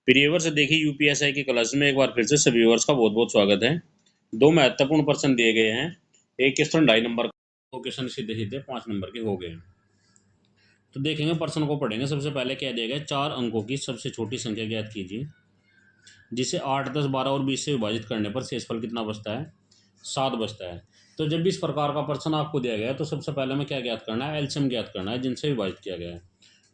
प्रिय से देखिए यूपीएसआई की क्लास में एक बार फिर से सभी व्यूअर्स का बहुत बहुत स्वागत है। दो महत्वपूर्ण प्रश्न दिए गए हैं। एक क्वेश्चन 2.5 नंबर का, दो क्वेश्चन सीधे सीधे 5 नंबर के हो गए। तो देखेंगे प्रश्न को पढ़ेंगे। सबसे पहले क्या दिया गया, 4 अंकों की सबसे छोटी संख्या ज्ञात कीजिए जिसे 8, 10, 12 और 20 से विभाजित करने पर शेषफल कितना बचता है, 7 बचता है। तो जब भी इस प्रकार का प्रश्न आपको दिया गया है तो सबसे पहले हमें क्या ज्ञात करना है, एलसीएम ज्ञात करना है जिनसे विभाजित किया गया है।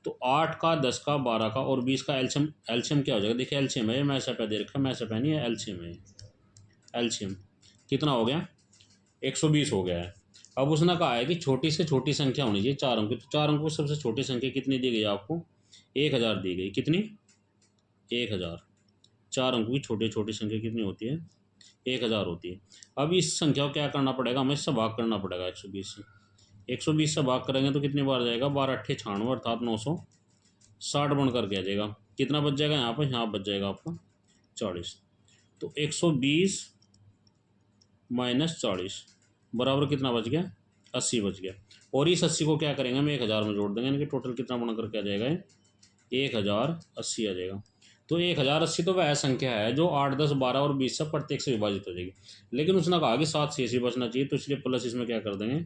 तो 8 का, 10 का, 12 का और 20 का एलसीएम, एलसीएम क्या हो जाएगा, देखिए एलसीएम है, मैं ऐसा पे दे रखा, मैं ऐसा पे नहीं है, एलसीएम है। एलसीएम कितना हो गया, 120 हो गया है। अब उसने कहा है कि छोटी से छोटी संख्या होनी चाहिए 4 अंक की। तो 4 अंकों की सबसे छोटी संख्या कितनी दी गई आपको, 1000 दी गई। कितनी, 1000। 4 अंकों की छोटी छोटी संख्या कितनी होती है, 1000 होती है। अब इस संख्या को क्या करना पड़ेगा, हमें इससे भाग करना पड़ेगा 120 से। 120 से भाग करेंगे तो कितनी बार जाएगा, 12 अट्ठे 96 अर्थात 960 बन करके आ जाएगा। कितना बच जाएगा यहाँ पर, यहाँ बच जाएगा आपका 40। तो 120 माइनस 40 बराबर कितना बच गया, 80 बच गया। और इस 80 को क्या करेंगे, हम 1000 में जोड़ देंगे, यानी कि टोटल कितना बन करके आ जाएगा, 1080 आ जाएगा। तो 1080 तो वह संख्या है जो 8, 10, 12 और 20 से प्रत्येक से विभाजित हो जाएगी। लेकिन उसने कहा कि 7 से 80 बचना चाहिए, तो इसलिए प्लस इसमें क्या कर देंगे,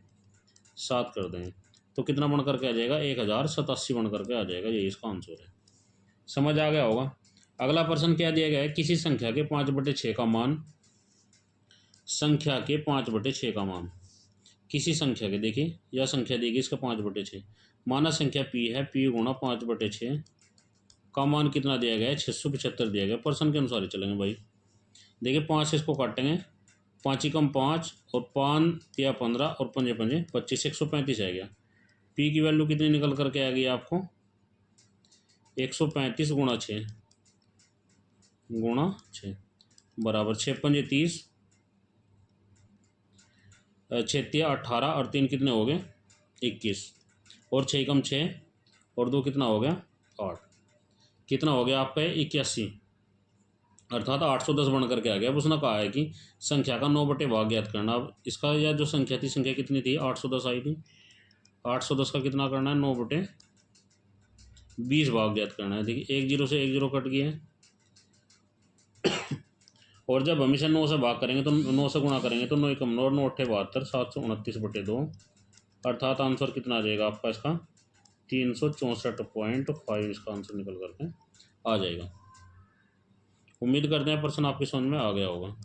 7 कर देंगे। तो कितना बन करके आ जाएगा, 1087 बन करके आ जाएगा। यही इसका आंसर है। समझ आ गया होगा। अगला प्रश्न क्या दिया गया है, किसी संख्या के 5/6 का मान, संख्या के 5/6 का मान, किसी संख्या के, देखिए यह संख्या देगी इसका 5/6, माना संख्या पी है, पी गुणा 5/6 का मान कितना दिया गया है, 675 दिया गया। प्रश्न के अनुसार ही चलेंगे भाई। देखिए 5 से इसको काटेंगे, 5 ही कम 5 और 5 या 15 और 5 पंजे 25, 135 आ गया। पी की वैल्यू कितनी निकल करके आ गई आपको, 135 गुणा 6 बराबर 6 पंजे 30, 6 18 और 3 कितने हो गए, 21, और 6 कम 6 और 2 कितना हो गया, 8। कितना हो गया आपका 81, अर्थात 810 बन करके आ गया। अब उसने कहा है कि संख्या का 9 भाग ज्ञात करना। अब इसका यह जो संख्या थी, संख्या कितनी थी, 810 आई थी। 810 का कितना करना है, 9/20 भाग ज्ञात करना है। देखिए 1 0 से 1 0 कट गया है। और जब हम इसे 9 से भाग करेंगे तो 9 से गुणा करेंगे तो 9 कम 9 और 9 अट्ठे 72, 729/2, अर्थात आंसर कितना आ जाएगा आपका इसका, 364.5 इसका आंसर निकल करके आ जाएगा। उम्मीद करते हैं प्रश्न आपकी समझ में आ गया होगा।